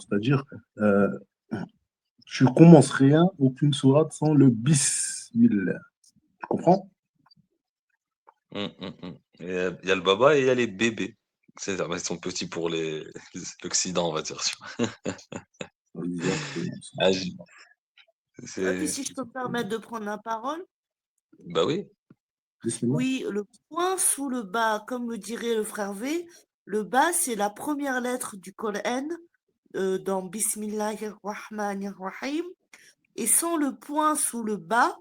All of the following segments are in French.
C'est-à-dire, euh, tu commences rien, aucune sourate sans le bismillah. Tu comprends? Il y a le baba et il y a les bébés. Ils sont petits pour l'Occident, on va dire. Exactement. Ah, Ouais, puis c'est, si je peux me permettre de prendre la parole, bah oui. Bismillah. oui, le point sous le bas, comme me dirait le frère V, le bas, c'est la première lettre du Coran dans Bismillahirrahmanirrahim. Et sans le point sous le bas,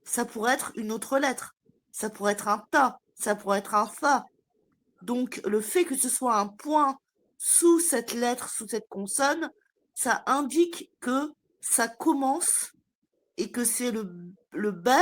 ça pourrait être une autre lettre. Ça pourrait être un ta, ça pourrait être un fa. Donc, le fait que ce soit un point sous cette lettre, sous cette consonne, ça indique que ça commence et que c'est le ba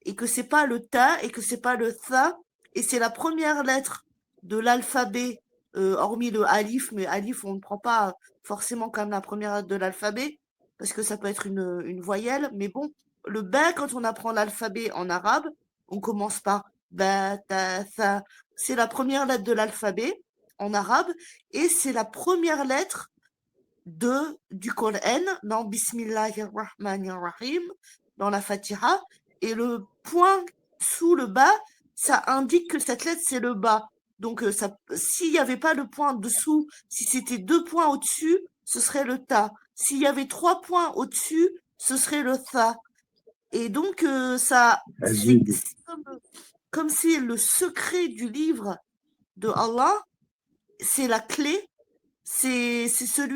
et que c'est pas le ta et que c'est pas le tha et c'est la première lettre de l'alphabet, hormis le alif, mais alif, on ne prend pas forcément comme la première lettre de l'alphabet parce que ça peut être une voyelle, mais bon, le ba, quand on apprend l'alphabet en arabe, on commence par ba, ta, tha. C'est la première lettre de l'alphabet en arabe et c'est la première lettre du Coran dans Bismillahirrahmanirrahim, dans la Fatiha, et le point sous le bas, ça indique que cette lettre, c'est le bas. Donc, s'il n'y avait pas le point dessous, si c'était 2 points au-dessus, ce serait le ta. S'il y avait 3 points au-dessus, ce serait le tha. Et donc, c'est Ajib. comme c'est le secret du livre de Allah, c'est la clé, c'est celui